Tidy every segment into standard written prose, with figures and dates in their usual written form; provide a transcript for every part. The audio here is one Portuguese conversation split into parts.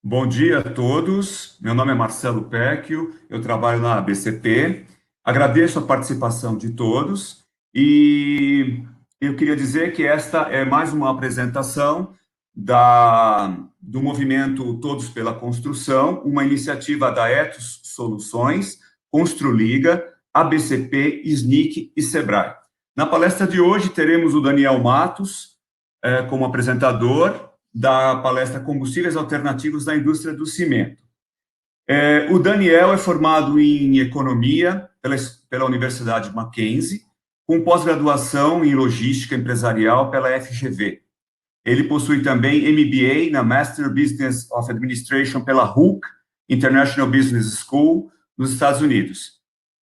Bom dia a todos. Meu nome é Marcelo Pecchio, eu trabalho na ABCP. Agradeço a participação de todos e eu queria dizer que esta é mais uma apresentação do movimento Todos pela Construção, uma iniciativa da Etos Soluções, Construliga, ABCP, SNIC e Sebrae. Na palestra de hoje teremos o Daniel Matos como apresentador da palestra Combustíveis Alternativos da Indústria do Cimento. O Daniel é formado em Economia pela Universidade Mackenzie, com pós-graduação em Logística Empresarial pela FGV. Ele possui também MBA na Master Business of Administration pela HOOK, International Business School, nos Estados Unidos.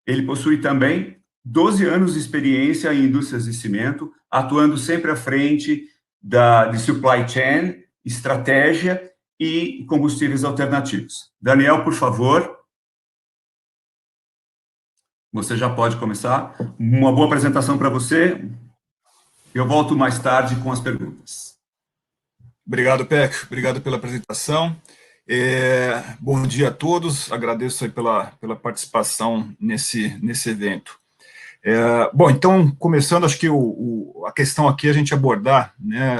Ele possui também 12 anos de experiência em indústrias de cimento, atuando sempre à frente de supply chain, estratégia e combustíveis alternativos. Daniel, por favor. Você já pode começar. Uma boa apresentação para você. Eu volto mais tarde com as perguntas. Obrigado, Peck. Obrigado pela apresentação. Bom dia a todos. Agradeço aí pela participação nesse evento. Bom, então, começando, acho que a questão aqui é a gente abordar, né,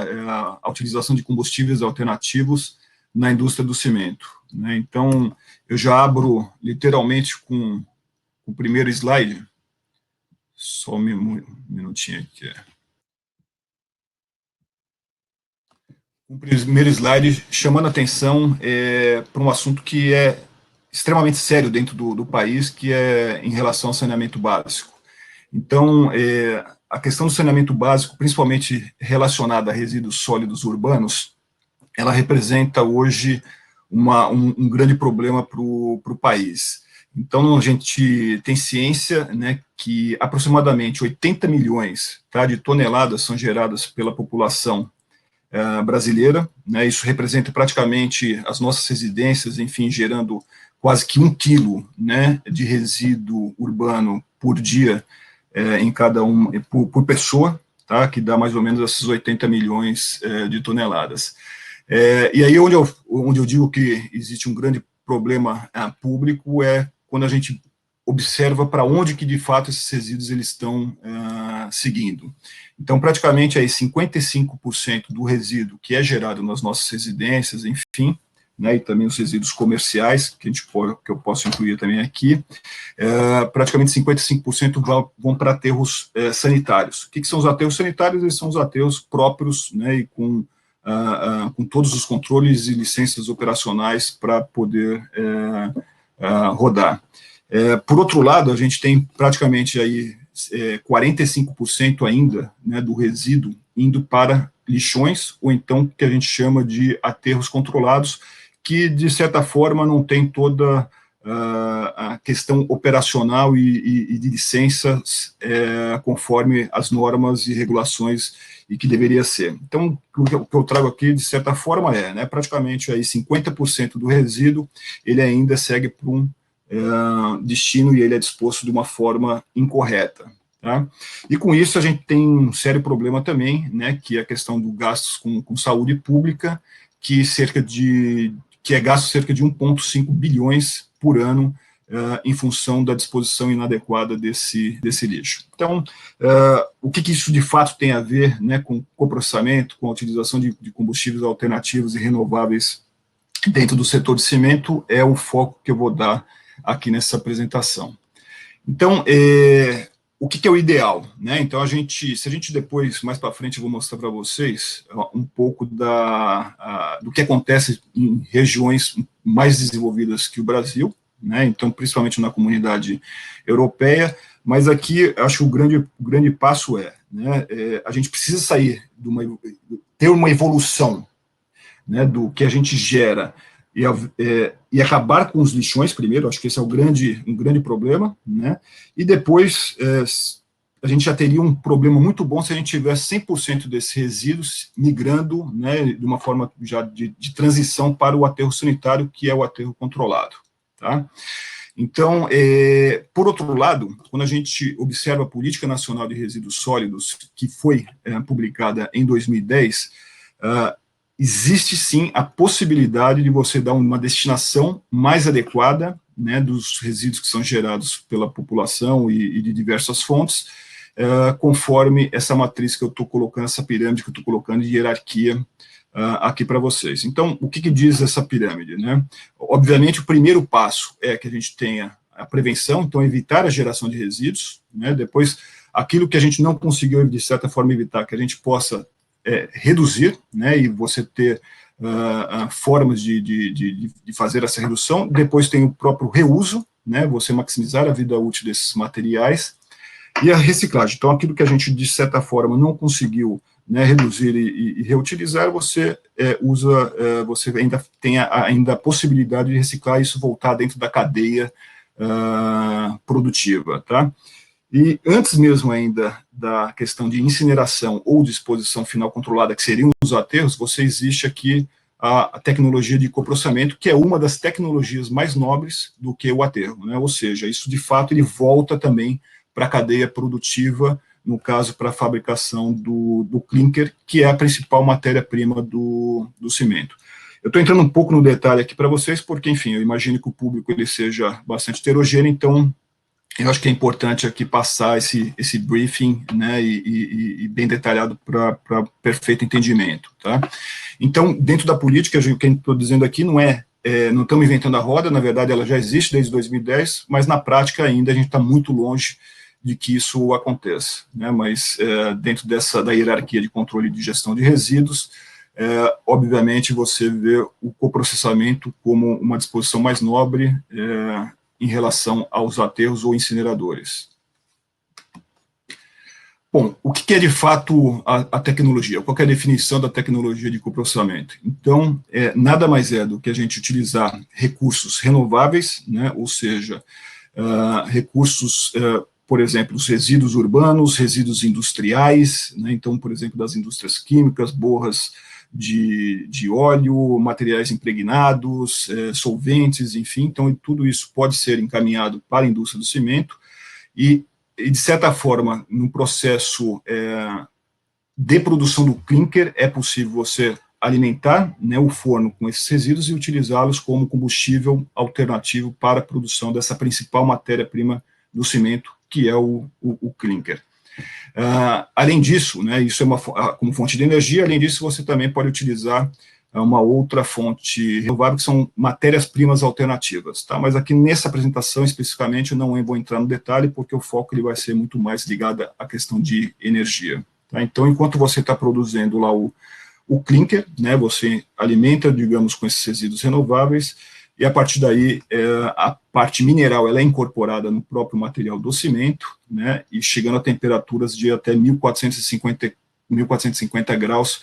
a utilização de combustíveis alternativos na indústria do cimento, né? Então, eu já abro literalmente com o primeiro slide. Só um minutinho aqui. O primeiro slide chamando a atenção para um assunto que é extremamente sério dentro do país, que é em relação ao saneamento básico. Então, a questão do saneamento básico, principalmente relacionada a resíduos sólidos urbanos, ela representa hoje um grande problema para o país. Então, a gente tem ciência, né, que aproximadamente 80 milhões de toneladas são geradas pela população brasileira, né, isso representa praticamente as nossas residências, enfim, gerando quase que 1 quilo, né, de resíduo urbano por dia, em cada por pessoa, tá, que dá mais ou menos esses 80 milhões de toneladas. E aí onde eu digo que existe um grande problema público é quando a gente observa para onde que de fato esses resíduos eles estão seguindo. Então, praticamente aí 55% do resíduo que é gerado nas nossas residências, enfim, né, e também os resíduos comerciais, que eu posso incluir também aqui, praticamente 55% vão para aterros sanitários. O que são os aterros sanitários? Eles são os aterros próprios, né, e com todos os controles e licenças operacionais para poder rodar. Por outro lado, a gente tem praticamente aí 45% ainda, né, do resíduo indo para lixões, ou então que a gente chama de aterros controlados, que de certa forma não tem toda a questão operacional e de licenças conforme as normas e regulações e que deveria ser. Então, o que eu trago aqui, de certa forma, né, praticamente aí 50% do resíduo, ele ainda segue para um destino e ele é disposto de uma forma incorreta. Tá? E com isso a gente tem um sério problema também, né, que é a questão do gastos com saúde pública, que é gasto cerca de 1,5 bilhões por ano em função da disposição inadequada desse lixo. Então, o que isso de fato tem a ver, né, com coprocessamento, com a utilização de combustíveis alternativos e renováveis dentro do setor de cimento, é o foco que eu vou dar aqui nessa apresentação. Então, o que é o ideal, né? Então, se a gente depois, mais para frente, eu vou mostrar para vocês um pouco do que acontece em regiões mais desenvolvidas que o Brasil, né? Então, principalmente na comunidade europeia, mas aqui, acho que o grande passo né, a gente precisa ter uma evolução, né, do que a gente gera e acabar com os lixões primeiro, acho que esse é um grande problema, né, e depois a gente já teria um problema muito bom se a gente tivesse 100% desses resíduos migrando, né, de uma forma já de transição para o aterro sanitário, que é o aterro controlado, tá? Então, por outro lado, quando a gente observa a Política Nacional de Resíduos Sólidos, que foi publicada em 2010, existe sim a possibilidade de você dar uma destinação mais adequada, né, dos resíduos que são gerados pela população e de diversas fontes, conforme essa matriz que eu estou colocando, essa pirâmide que eu estou colocando de hierarquia aqui para vocês. Então, o que diz essa pirâmide, né? Obviamente, o primeiro passo é que a gente tenha a prevenção, então evitar a geração de resíduos, né? Depois, aquilo que a gente não conseguiu, de certa forma, evitar, que a gente possa reduzir, né, e você ter formas de fazer essa redução. Depois tem o próprio reuso, né, você maximizar a vida útil desses materiais, e a reciclagem. Então, aquilo que a gente, de certa forma, não conseguiu, né, reduzir e reutilizar, você usa, você ainda tem ainda a possibilidade de reciclar e isso voltar dentro da cadeia produtiva, tá? E antes mesmo ainda da questão de incineração ou disposição final controlada, que seriam os aterros, existe aqui a tecnologia de coprocessamento, que é uma das tecnologias mais nobres do que o aterro, né? Ou seja, isso de fato ele volta também para a cadeia produtiva, no caso para a fabricação do clinker, que é a principal matéria-prima do cimento. Eu estou entrando um pouco no detalhe aqui para vocês, porque, enfim, eu imagino que o público ele seja bastante heterogêneo, então eu acho que é importante aqui passar esse briefing, né, e bem detalhado para perfeito entendimento, tá? Então, dentro da política, o que eu estou dizendo aqui não não estamos inventando a roda, na verdade ela já existe desde 2010, mas na prática ainda a gente está muito longe de que isso aconteça, né? Mas dentro da hierarquia de controle de gestão de resíduos, obviamente você vê o coprocessamento como uma disposição mais nobre, em relação aos aterros ou incineradores. Bom, o que é de fato a tecnologia? Qual é a definição da tecnologia de coprocessamento? Então, nada mais é do que a gente utilizar recursos renováveis, né, ou seja, recursos, por exemplo, os resíduos urbanos, resíduos industriais, né, então, por exemplo, das indústrias químicas, borras de óleo, materiais impregnados, solventes, enfim, então tudo isso pode ser encaminhado para a indústria do cimento e de certa forma, no processo de produção do clinker, é possível você alimentar, né, o forno com esses resíduos e utilizá-los como combustível alternativo para a produção dessa principal matéria-prima do cimento, que é o clinker. Além disso, né, isso é como fonte de energia, além disso você também pode utilizar uma outra fonte renovável, que são matérias-primas alternativas, tá? Mas aqui nessa apresentação, especificamente, eu não vou entrar no detalhe, porque o foco ele vai ser muito mais ligado à questão de energia, tá? Então, enquanto você está produzindo lá o clinker, né, você alimenta, digamos, com esses resíduos renováveis, e a partir daí, a parte mineral ela é incorporada no próprio material do cimento, né, e chegando a temperaturas de até 1450 graus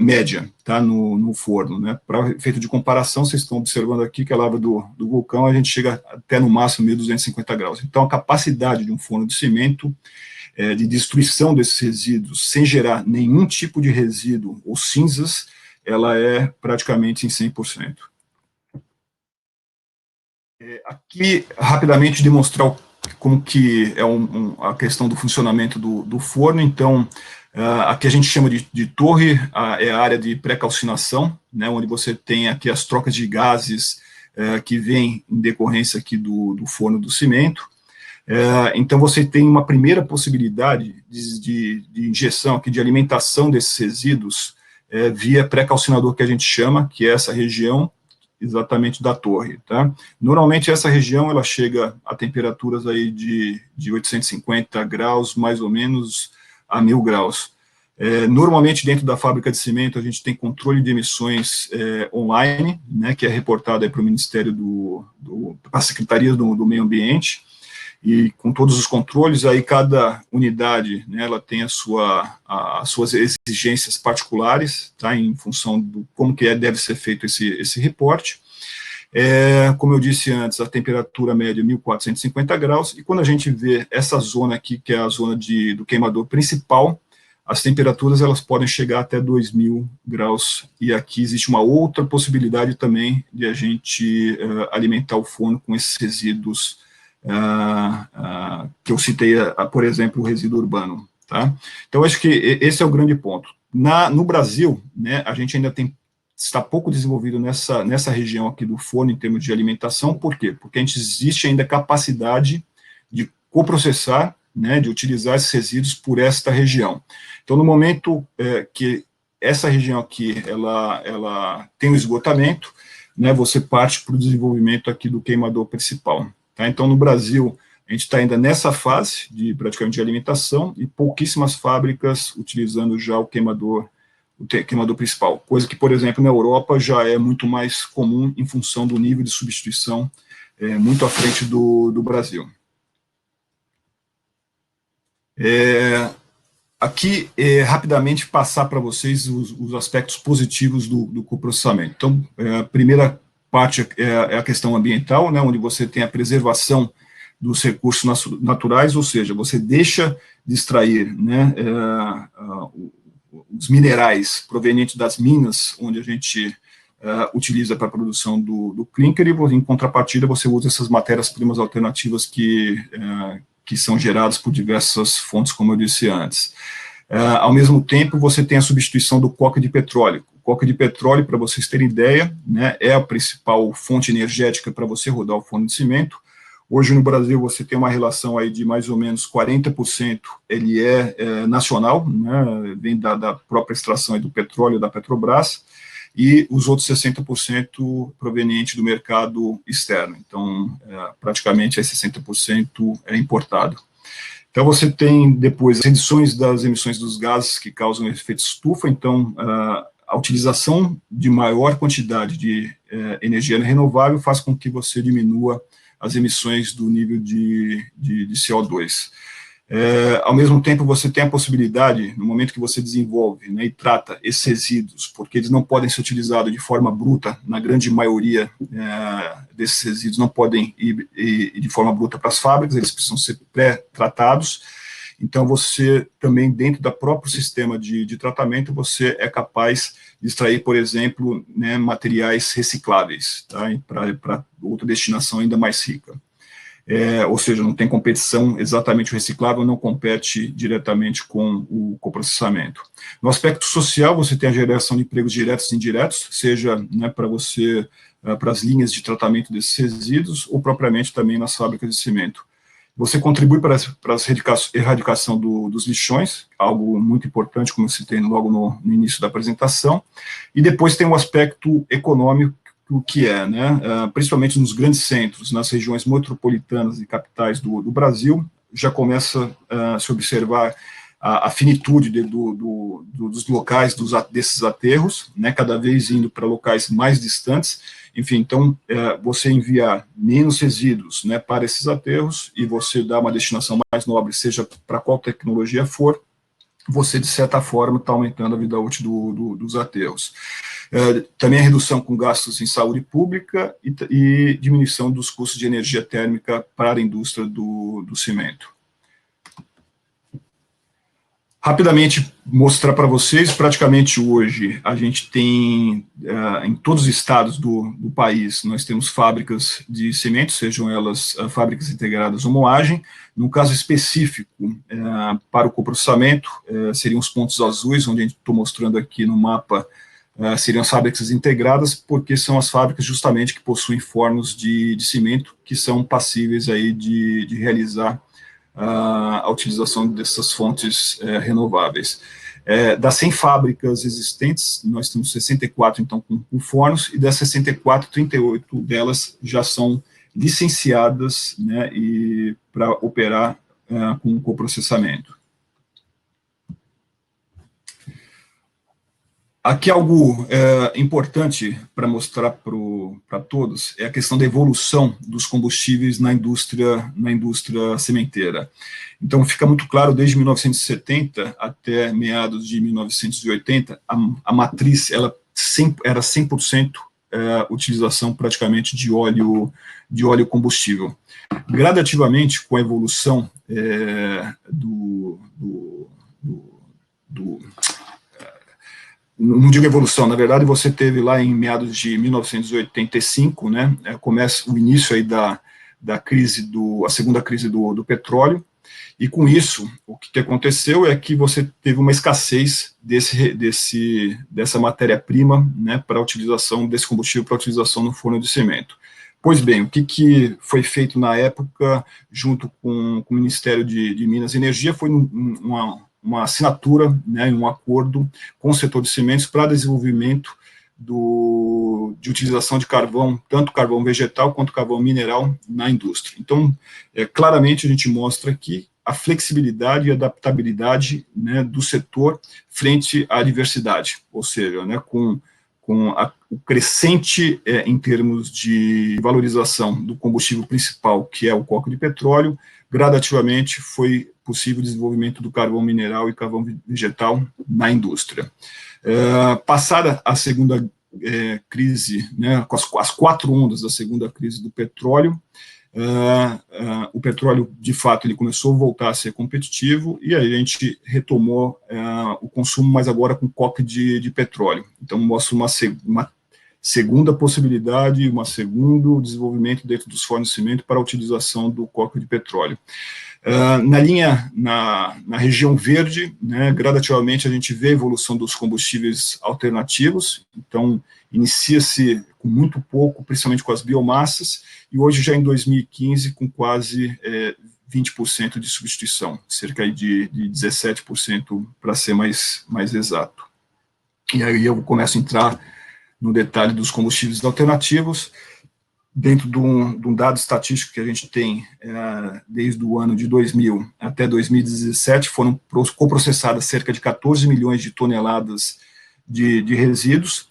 média, tá, no forno, né. Para efeito de comparação, vocês estão observando aqui que a lava do vulcão, a gente chega até no máximo 1250 graus. Então, a capacidade de um forno de cimento, de destruição desses resíduos, sem gerar nenhum tipo de resíduo ou cinzas, ela é praticamente em 100%. Aqui, rapidamente, demonstrar como que é a questão do funcionamento do forno. Então, aqui a gente chama de torre, é a área de pré-calcinação, né, onde você tem aqui as trocas de gases que vêm em decorrência aqui do forno do cimento. Então, você tem uma primeira possibilidade de injeção, aqui, de alimentação desses resíduos via pré-calcinador, que a gente chama, que é essa região exatamente da torre, tá? Normalmente essa região ela chega a temperaturas aí de 850 graus, mais ou menos, a 1000 graus. Normalmente dentro da fábrica de cimento a gente tem controle de emissões online, né, que é reportado para o Ministério para a Secretaria do Meio Ambiente, e com todos os controles, aí cada unidade, né, ela tem as suas exigências particulares, tá, em função do como que deve ser feito esse reporte. Como eu disse antes, a temperatura média é 1450 graus, e quando a gente vê essa zona aqui, que é a zona do queimador principal, as temperaturas elas podem chegar até 2000 graus, e aqui existe uma outra possibilidade também de a gente alimentar o forno com esses resíduos que eu citei, por exemplo, o resíduo urbano, tá? Então, acho que esse é o grande ponto. No Brasil, né, a gente ainda está pouco desenvolvido nessa região aqui do forno em termos de alimentação. Por quê? Porque existe ainda capacidade de coprocessar, né, de utilizar esses resíduos por esta região. Então, no momento que essa região aqui, ela tem o esgotamento, né, você parte para o desenvolvimento aqui do queimador principal. Tá? Então, no Brasil, a gente está ainda nessa fase de praticamente de alimentação e pouquíssimas fábricas utilizando já o queimador principal, coisa que, por exemplo, na Europa já é muito mais comum em função do nível de substituição muito à frente do Brasil. Aqui, rapidamente, passar para vocês os aspectos positivos do coprocessamento. Então, a primeira parte é a questão ambiental, né, onde você tem a preservação dos recursos naturais, ou seja, você deixa de extrair, né, os minerais provenientes das minas, onde a gente utiliza para a produção do clinker, e em contrapartida você usa essas matérias-primas alternativas que são geradas por diversas fontes, como eu disse antes. Ao mesmo tempo, você tem a substituição do coque de petróleo. O coque de petróleo, para vocês terem ideia, né, é a principal fonte energética para você rodar o forno de cimento. Hoje, no Brasil, você tem uma relação aí de mais ou menos 40%, ele é nacional, né, vem da própria extração aí do petróleo da Petrobras, e os outros 60% proveniente do mercado externo. Então, praticamente 60% é importado. Então, você tem depois as reduções das emissões dos gases que causam efeito estufa. Então, a utilização de maior quantidade de energia renovável faz com que você diminua as emissões do nível de CO2. Ao mesmo tempo, você tem a possibilidade, no momento que você desenvolve, né, e trata esses resíduos, porque eles não podem ser utilizados de forma bruta, na grande maioria desses resíduos não podem ir de forma bruta para as fábricas, eles precisam ser pré-tratados. Então, você também, dentro do próprio sistema de tratamento, você é capaz de extrair, por exemplo, né, materiais recicláveis, tá, para outra destinação ainda mais rica. Ou seja, não tem competição, exatamente o reciclável não compete diretamente com o coprocessamento. No aspecto social, você tem a geração de empregos diretos e indiretos, seja, né, para as linhas de tratamento desses resíduos, ou propriamente também nas fábricas de cimento. Você contribui para a erradicação dos lixões, algo muito importante, como eu citei logo no início da apresentação, e depois tem o aspecto econômico, o que né, principalmente nos grandes centros, nas regiões metropolitanas e capitais do Brasil, já começa a se observar a finitude dos locais desses aterros, né, cada vez indo para locais mais distantes. Enfim, então, você enviar menos resíduos, né, para esses aterros e você dar uma destinação mais nobre, seja para qual tecnologia for, você, de certa forma, está aumentando a vida útil dos aterros. Também a redução com gastos em saúde pública e diminuição dos custos de energia térmica para a indústria do cimento. Rapidamente mostrar para vocês, praticamente hoje a gente tem, em todos os estados do país, nós temos fábricas de cimento, sejam elas fábricas integradas ou moagem. No caso específico, para o coprocessamento, seriam os pontos azuis, onde a gente estou mostrando aqui no mapa, seriam as fábricas integradas, porque são as fábricas justamente que possuem fornos de cimento, que são passíveis aí de realizar a utilização dessas fontes renováveis. Das 100 fábricas existentes, nós temos 64, então, com fornos, e das 64, 38 delas já são licenciadas, né, para operar com coprocessamento. Aqui algo importante para mostrar para todos é a questão da evolução dos combustíveis na indústria cimenteira. Então, fica muito claro, desde 1970 até meados de 1980, a matriz era 100% utilização praticamente de óleo combustível. Gradativamente, com a evolução não digo evolução, na verdade você teve lá em meados de 1985, né, começa o início aí da crise, a segunda crise do petróleo, E com isso, o que aconteceu é que você teve uma escassez dessa matéria-prima, né, para a utilização desse combustível, para a utilização no forno de cimento. Pois bem, o que foi feito na época, junto com o Ministério de Minas e Energia, foi uma assinatura, né, um acordo com o setor de cimentos para desenvolvimento de utilização de carvão, tanto carvão vegetal quanto carvão mineral na indústria. Então, claramente a gente mostra aqui a flexibilidade e adaptabilidade, né, do setor frente à diversidade, ou seja, né, com o crescente em termos de valorização do combustível principal, que é o coque de petróleo, gradativamente foi possível o desenvolvimento do carvão mineral e carvão vegetal na indústria. Passada a segunda crise, né, com as 4 ondas da segunda crise do petróleo, o petróleo, de fato, ele começou a voltar a ser competitivo, e aí a gente retomou o consumo, mas agora com coque de petróleo. Então, mostra uma segunda possibilidade, um segundo desenvolvimento dentro dos fornos de cimento para a utilização do coque de petróleo. Na região verde, né, gradativamente a gente vê a evolução dos combustíveis alternativos, então inicia-se com muito pouco, principalmente com as biomassas, e hoje já em 2015 com quase 20% de substituição, cerca de 17% para ser mais exato. E aí eu começo a entrar no detalhe dos combustíveis alternativos. Dentro de um dado estatístico que a gente tem, desde o ano de 2000 até 2017, foram coprocessadas cerca de 14 milhões de toneladas de resíduos.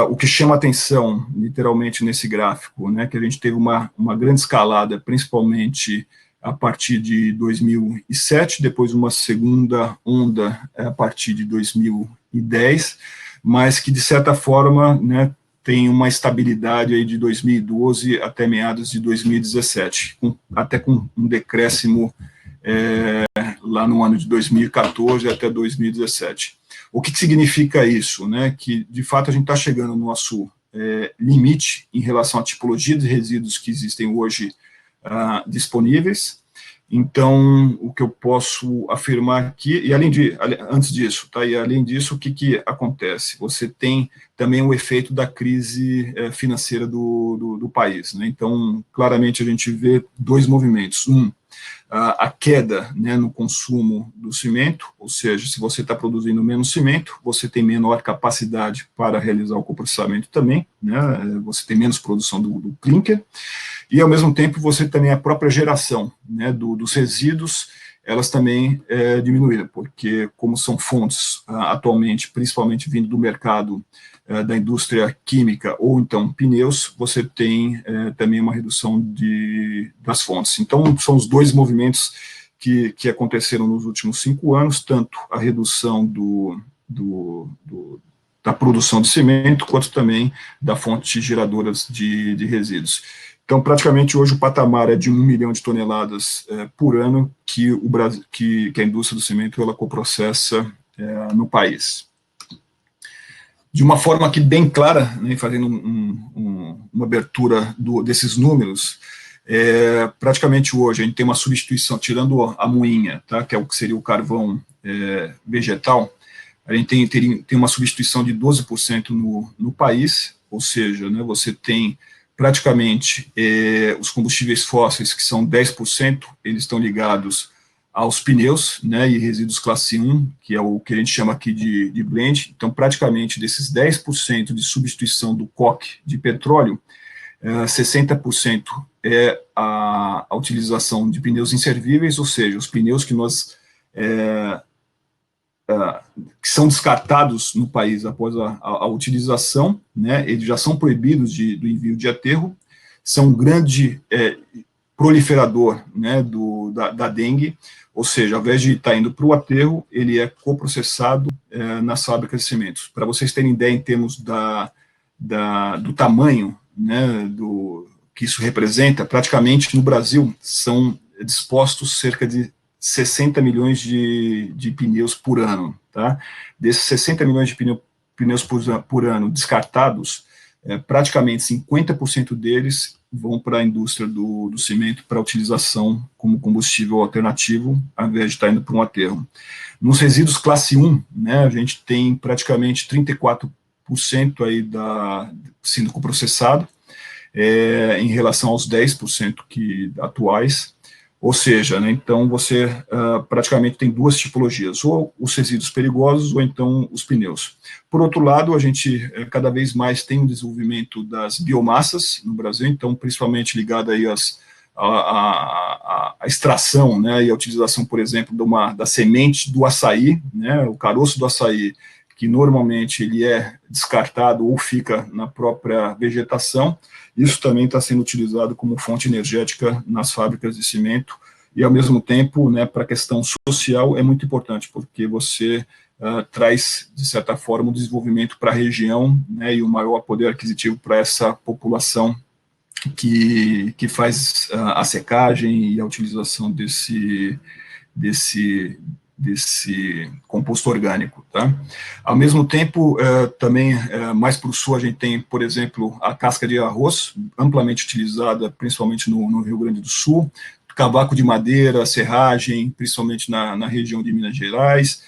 O que chama atenção, literalmente, nesse gráfico, né, que a gente teve uma grande escalada, principalmente a partir de 2007, depois uma segunda onda a partir de 2010, mas que, de certa forma, né, tem uma estabilidade aí de 2012 até meados de 2017, até com um decréscimo lá no ano de 2014 até 2017. O que significa isso? Né? Que, de fato, a gente está chegando no nosso limite em relação à tipologia de resíduos que existem hoje disponíveis. Então, o que eu posso afirmar aqui, e antes disso, tá? E além disso, o que acontece? Você tem também o efeito da crise financeira do país, né? Então, claramente a gente vê 2 movimentos. A queda, né, no consumo do cimento, ou seja, se você está produzindo menos cimento, você tem menor capacidade para realizar o coprocessamento também, né? Você tem menos produção do clinker, e, ao mesmo tempo, você também, a própria geração, né, dos resíduos, elas também diminuíram, porque, como são fontes, atualmente, principalmente vindo do mercado da indústria química, ou então pneus, você tem também uma redução das fontes. Então, são os 2 movimentos que aconteceram nos últimos 5 anos, tanto a redução da produção de cimento, quanto também da fonte geradoras de resíduos. Então, praticamente, hoje o patamar é de 1 milhão de toneladas por ano que a indústria do cimento ela coprocessa no país. De uma forma aqui bem clara, né, fazendo uma abertura desses números, praticamente hoje a gente tem uma substituição, tirando a moinha, tá, que é o que seria o carvão vegetal, a gente tem uma substituição de 12% no país, ou seja, né, você tem praticamente os combustíveis fósseis, que são 10%, eles estão ligados aos pneus, né, e resíduos classe 1, que é o que a gente chama aqui de blend. Então, praticamente, desses 10% de substituição do coque de petróleo, 60% é a utilização de pneus inservíveis, ou seja, os pneus que que são descartados no país após a utilização, né, eles já são proibidos do envio de aterro, são um grande proliferador, né, da dengue, ou seja, ao invés de estar indo para o aterro, ele é coprocessado nas fábricas de cimentos. Para vocês terem ideia em termos do tamanho, né, que isso representa, praticamente no Brasil são dispostos cerca de 60 milhões de pneus por ano, tá? Desses 60 milhões de pneus por ano descartados, praticamente 50% deles vão para a indústria do cimento para utilização como combustível alternativo, ao invés de estar indo para um aterro. Nos resíduos classe 1, né, a gente tem praticamente 34% aí sendo coprocessado, em relação aos 10% atuais, ou seja, né, então você praticamente tem duas tipologias, ou os resíduos perigosos, ou então os pneus. Por outro lado, a gente cada vez mais tem um desenvolvimento das biomassas no Brasil, então principalmente ligado aí a extração, né, e a utilização, por exemplo, da semente do açaí, né, o caroço do açaí, que normalmente ele é descartado ou fica na própria vegetação. Isso também está sendo utilizado como fonte energética nas fábricas de cimento, e ao mesmo tempo, né, para a questão social, é muito importante, porque você traz, de certa forma, um desenvolvimento para a região, né, e um maior poder aquisitivo para essa população que faz a secagem e a utilização desse composto orgânico, tá? Ao mesmo tempo, também, mais para o sul, a gente tem, por exemplo, a casca de arroz, amplamente utilizada, principalmente no Rio Grande do Sul, cavaco de madeira, serragem, principalmente na região de Minas Gerais,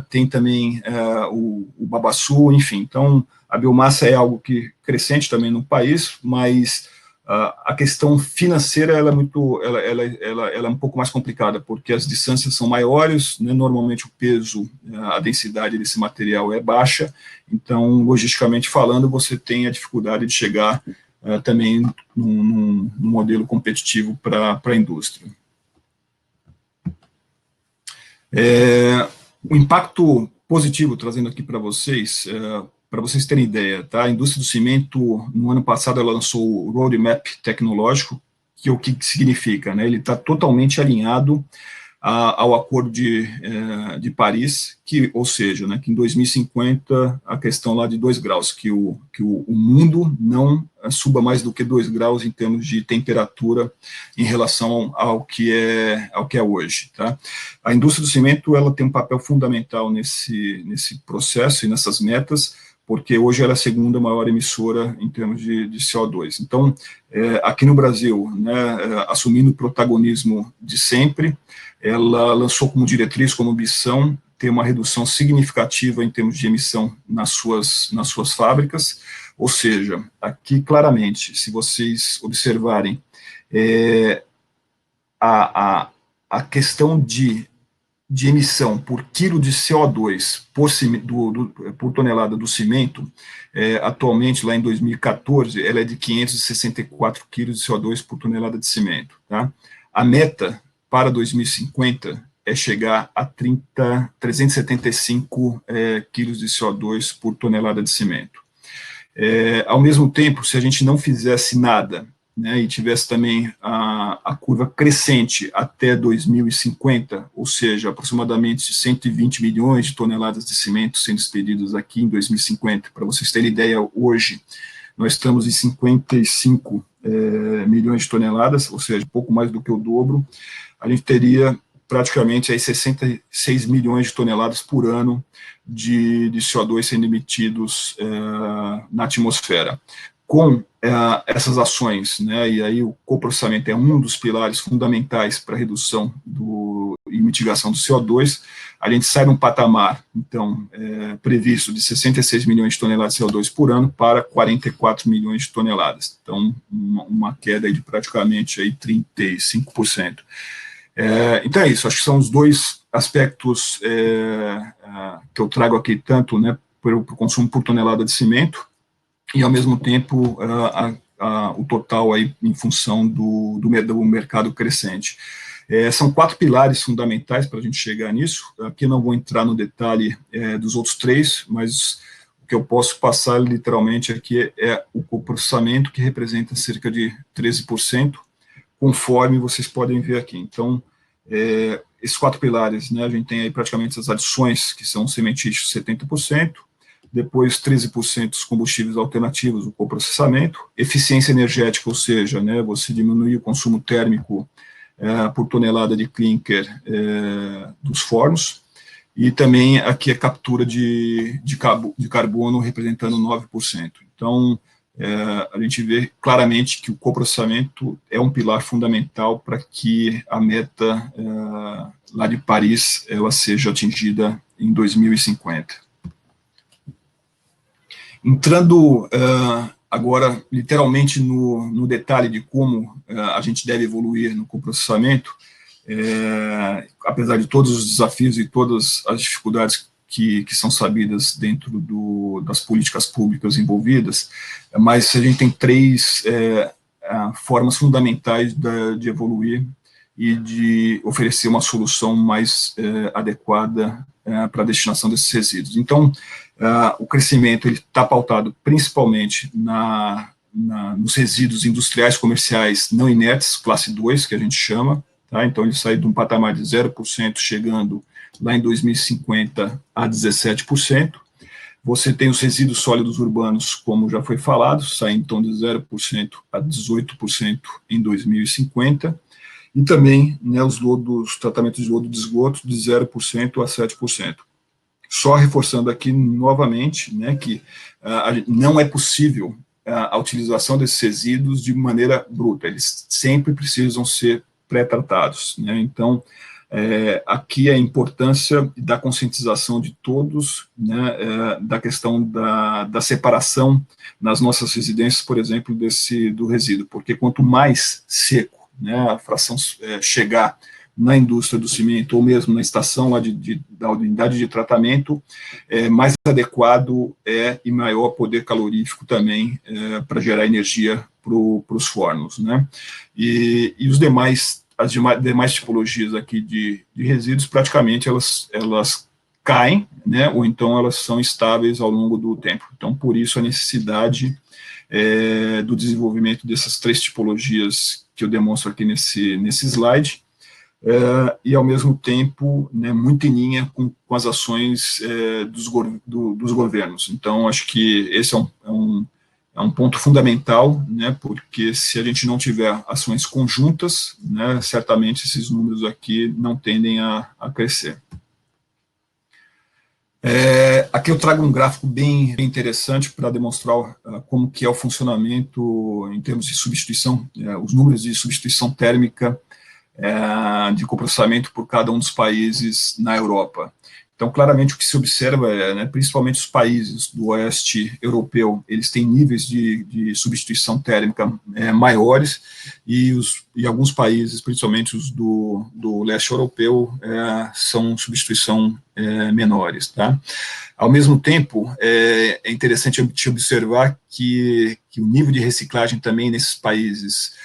tem também o babaçu, enfim. Então, a biomassa é algo que crescente também no país, mas a questão financeira ela é um pouco mais complicada, porque as distâncias são maiores, né, normalmente o peso, a densidade desse material é baixa, então, logisticamente falando, você tem a dificuldade de chegar também num modelo competitivo para a indústria. O impacto positivo, trazendo aqui para vocês terem ideia, tá? A indústria do cimento, no ano passado, ela lançou o Roadmap tecnológico, que o que significa, né? Ele está totalmente alinhado ao Acordo de Paris, ou seja, né, que em 2050 a questão lá de 2 graus, que o mundo não suba mais do que 2 graus em termos de temperatura em relação ao que é hoje, tá? A indústria do cimento ela tem um papel fundamental nesse processo e nessas metas, porque hoje ela é a segunda maior emissora em termos de CO2. Então, aqui no Brasil, né, assumindo o protagonismo de sempre, ela lançou como diretriz, como ambição, ter uma redução significativa em termos de emissão nas suas fábricas, ou seja, aqui claramente, se vocês observarem, a questão de emissão por quilo de CO2 por tonelada do cimento, atualmente, lá em 2014, ela é de 564 quilos de CO2 por tonelada de cimento. Tá? A meta para 2050 é chegar a 375 quilos de CO2 por tonelada de cimento. Ao mesmo tempo, se a gente não fizesse nada, né, e tivesse também a curva crescente até 2050, ou seja, aproximadamente 120 milhões de toneladas de cimento sendo expedidas aqui em 2050, para vocês terem ideia, hoje nós estamos em 55 milhões de toneladas, ou seja, pouco mais do que o dobro, a gente teria praticamente aí 66 milhões de toneladas por ano de CO2 sendo emitidos na atmosfera. Com essas ações, né, e aí o coprocessamento é um dos pilares fundamentais para a redução e mitigação do CO2, a gente sai num patamar, então, previsto de 66 milhões de toneladas de CO2 por ano para 44 milhões de toneladas. Então, uma queda aí de praticamente aí 35%. Então é isso, acho que são os dois aspectos que eu trago aqui, tanto, né, para o consumo por tonelada de cimento, e ao mesmo tempo o total aí em função do mercado crescente. São 4 pilares fundamentais para a gente chegar nisso. Aqui não vou entrar no detalhe dos outros 3, mas o que eu posso passar literalmente aqui é o coprocessamento, que representa cerca de 13%, conforme vocês podem ver aqui. Então, esses 4 pilares, né, a gente tem aí praticamente as adições, que são cementícios 70%, depois 13% dos combustíveis alternativos, o coprocessamento, eficiência energética, ou seja, né, você diminuir o consumo térmico por tonelada de clinker dos fornos, e também aqui a captura de carbono representando 9%. Então, a gente vê claramente que o coprocessamento é um pilar fundamental para que a meta lá de Paris ela seja atingida em 2050. Entrando agora, literalmente, no detalhe de como a gente deve evoluir no coprocessamento, apesar de todos os desafios e todas as dificuldades que são sabidas dentro das políticas públicas envolvidas, mas a gente tem três formas fundamentais de evoluir e de oferecer uma solução mais adequada para a destinação desses resíduos. Então, o crescimento está pautado principalmente nos resíduos industriais comerciais não inertes, classe 2, que a gente chama, tá? Então ele sai de um patamar de 0%, chegando lá em 2050 a 17%. Você tem os resíduos sólidos urbanos, como já foi falado, saindo então de 0% a 18% em 2050, e também, né, os tratamentos de lodo de esgoto de 0% a 7%. Só reforçando aqui novamente, né, que não é possível a utilização desses resíduos de maneira bruta, eles sempre precisam ser pré-tratados, né? Então, aqui a importância da conscientização de todos, né, da questão da separação nas nossas residências, por exemplo, do resíduo, porque quanto mais seco, né, a fração chegar na indústria do cimento ou mesmo na estação lá da unidade de tratamento, mais adequado e maior poder calorífico também para gerar energia para os fornos, né? E as demais tipologias aqui de resíduos, praticamente elas caem, né? Ou então elas são estáveis ao longo do tempo. Então, por isso a necessidade do desenvolvimento dessas três tipologias que eu demonstro aqui nesse slide, e, ao mesmo tempo, né, muito em linha com as ações dos governos. Então, acho que esse é um ponto fundamental, né, porque se a gente não tiver ações conjuntas, né, certamente esses números aqui não tendem a crescer. Aqui eu trago um gráfico bem interessante para demonstrar como que é o funcionamento em termos de substituição, os números de substituição térmica de coprocessamento por cada um dos países na Europa. Então, claramente, o que se observa né, principalmente os países do oeste europeu, eles têm níveis de substituição térmica maiores, e alguns países, principalmente os do leste europeu, são substituição menores, tá? Ao mesmo tempo, é interessante observar que o nível de reciclagem também nesses países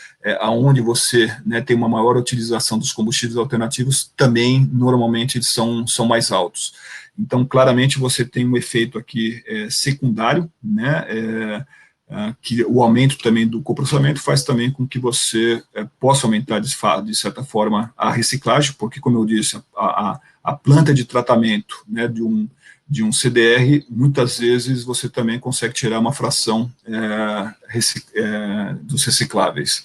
aonde você né, tem uma maior utilização dos combustíveis alternativos, também, normalmente, eles são mais altos. Então, claramente, você tem um efeito aqui secundário, né, que o aumento também do coprocessamento faz também com que você possa aumentar, de certa forma, a reciclagem, porque, como eu disse, a planta de tratamento né, de um CDR, muitas vezes você também consegue tirar uma fração dos recicláveis.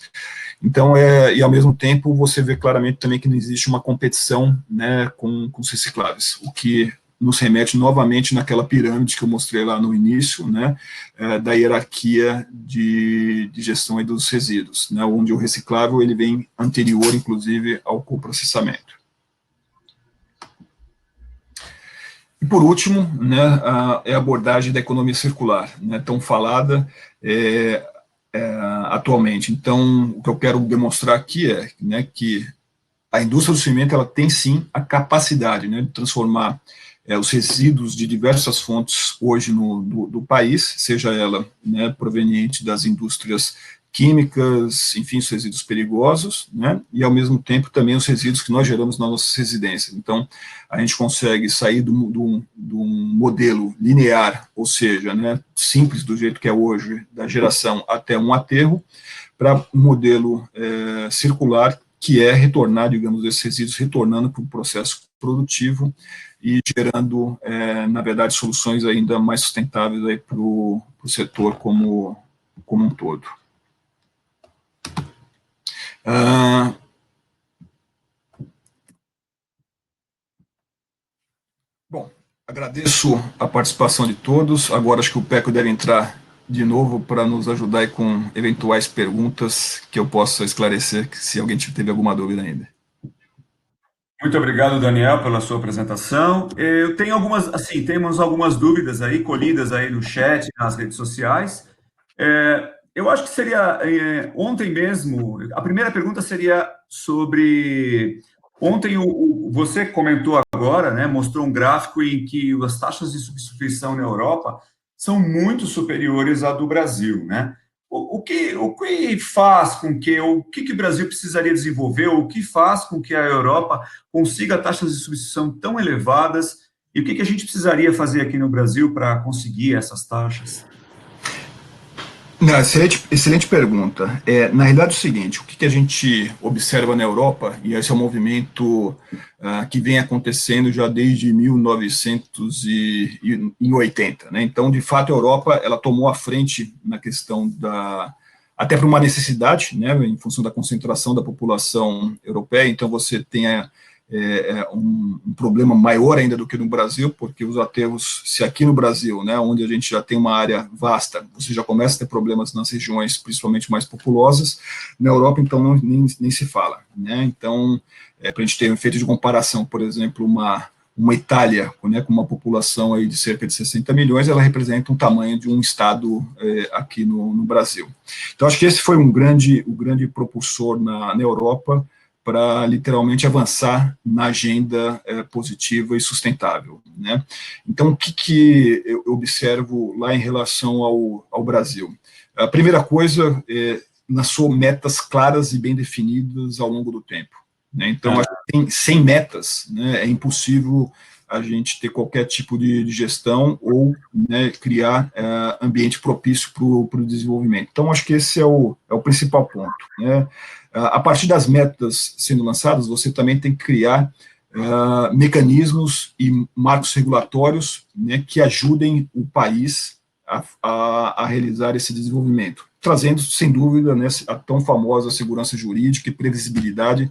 Então, e ao mesmo tempo, você vê claramente também que não existe uma competição né, com os recicláveis, o que nos remete novamente naquela pirâmide que eu mostrei lá no início, né, da hierarquia de gestão dos resíduos, né, onde o reciclável ele vem anterior, inclusive, ao coprocessamento. E, por último, né, a abordagem da economia circular, né, tão falada atualmente. Então, o que eu quero demonstrar aqui é né, que a indústria do cimento ela tem, sim, a capacidade né, de transformar os resíduos de diversas fontes hoje do país, seja ela né, proveniente das indústrias químicas, enfim, os resíduos perigosos, né, e ao mesmo tempo também os resíduos que nós geramos nas nossas residências. Então, a gente consegue sair de um modelo linear, ou seja, né, simples do jeito que é hoje, da geração até um aterro, para um modelo circular, que é retornar, digamos, esses resíduos, retornando para o processo produtivo e gerando, na verdade, soluções ainda mais sustentáveis para o setor como um todo. Bom, agradeço a participação de todos. Agora acho que o PECO deve entrar de novo para nos ajudar aí com eventuais perguntas que eu possa esclarecer, se alguém teve alguma dúvida ainda. Muito obrigado, Daniel, pela sua apresentação. Eu tenho temos algumas dúvidas aí colhidas aí no chat, nas redes sociais. Eu acho que seria ontem mesmo. A primeira pergunta seria sobre ontem você comentou agora, né? Mostrou um gráfico em que as taxas de substituição na Europa são muito superiores à do Brasil, né? O que faz com que o Brasil precisaria desenvolver, ou o que faz com que a Europa consiga taxas de substituição tão elevadas, e o que a gente precisaria fazer aqui no Brasil para conseguir essas taxas? Não, excelente pergunta. Na realidade, é o seguinte: o que a gente observa na Europa, e esse é um movimento que vem acontecendo já desde 1980, né? Então, de fato, a Europa ela tomou a frente na questão até por uma necessidade, né, em função da concentração da população europeia. Então, você tem um problema maior ainda do que no Brasil, porque os aterros, se aqui no Brasil, né, onde a gente já tem uma área vasta, você já começa a ter problemas nas regiões principalmente mais populosas, na Europa, então, nem se fala, né? Então, para a gente ter um efeito de comparação, por exemplo, uma Itália, né, com uma população aí de cerca de 60 milhões, ela representa um tamanho de um estado aqui no Brasil. Então, acho que esse foi o grande propulsor na Europa, para literalmente avançar na agenda positiva e sustentável, né? Então, o que eu observo lá em relação ao Brasil? A primeira coisa nas suas metas claras e bem definidas ao longo do tempo, né? Então, sem metas, né, é impossível a gente ter qualquer tipo de gestão ou, né, criar ambiente propício para o desenvolvimento. Então, acho que esse é o principal ponto, né? A partir das metas sendo lançadas, você também tem que criar mecanismos e marcos regulatórios, né, que ajudem o país a realizar esse desenvolvimento, trazendo, sem dúvida, né, a tão famosa segurança jurídica e previsibilidade,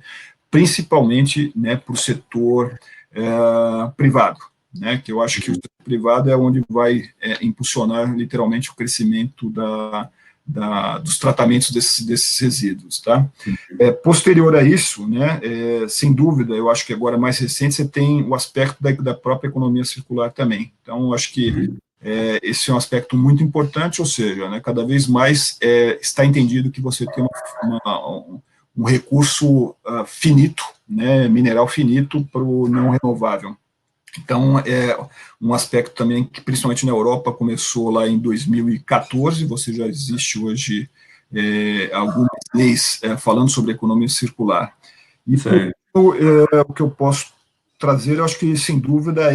principalmente, né, para o setor privado, né, que eu acho que o setor privado é onde vai impulsionar literalmente o crescimento dos tratamentos desses resíduos, tá? Posterior a isso, né, sem dúvida, eu acho que agora mais recente, você tem o aspecto da própria economia circular também. Então, acho que esse é um aspecto muito importante, ou seja, né, cada vez mais está entendido que você tem um recurso finito, né, mineral finito para o não renovável. Então, é um aspecto também que, principalmente na Europa, começou lá em 2014, você já existe hoje algumas leis falando sobre economia circular. E o que eu posso trazer, eu acho que, sem dúvida,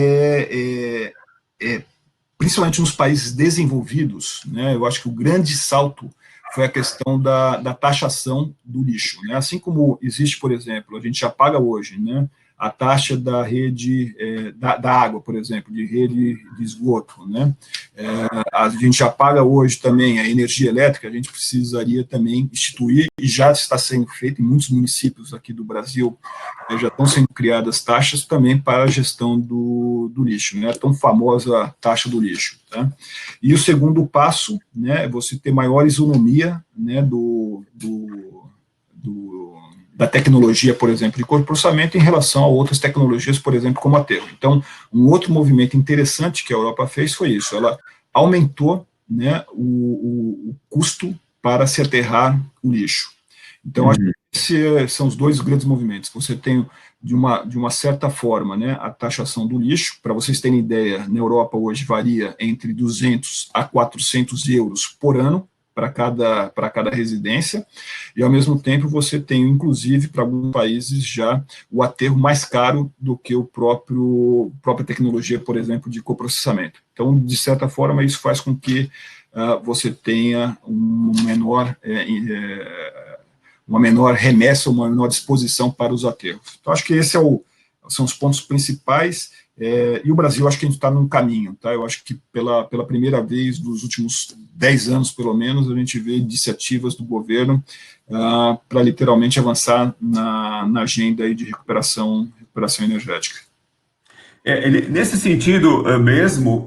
principalmente nos países desenvolvidos, né, eu acho que o grande salto foi a questão da taxação do lixo, né? Assim como existe, por exemplo, a gente já paga hoje, né, a taxa da rede da água, por exemplo, de rede de esgoto, né? A gente já paga hoje também a energia elétrica, a gente precisaria também instituir, e já está sendo feito em muitos municípios aqui do Brasil, já estão sendo criadas taxas também para a gestão do lixo, né? A tão famosa taxa do lixo, tá? E o segundo passo, né, é você ter maior isonomia, né, da tecnologia, por exemplo, de processamento em relação a outras tecnologias, por exemplo, como aterro. Então, um outro movimento interessante que a Europa fez foi isso, ela aumentou, né, o custo para se aterrar o lixo. Então, acho que esses são os dois grandes movimentos. Você tem, de uma certa forma, né, a taxação do lixo. Para vocês terem ideia, na Europa hoje varia entre 200 a 400 euros por ano para cada residência, e ao mesmo tempo você tem, inclusive, para alguns países já o aterro mais caro do que a própria tecnologia, por exemplo, de coprocessamento. Então, de certa forma, isso faz com que você tenha uma menor remessa, uma menor disposição para os aterros. Então, acho que esses são os pontos principais, e o Brasil, acho que a gente está num caminho, tá? Eu acho que pela primeira vez dos últimos 10 anos, pelo menos, a gente vê iniciativas do governo para literalmente avançar na agenda aí de recuperação energética. Nesse sentido mesmo,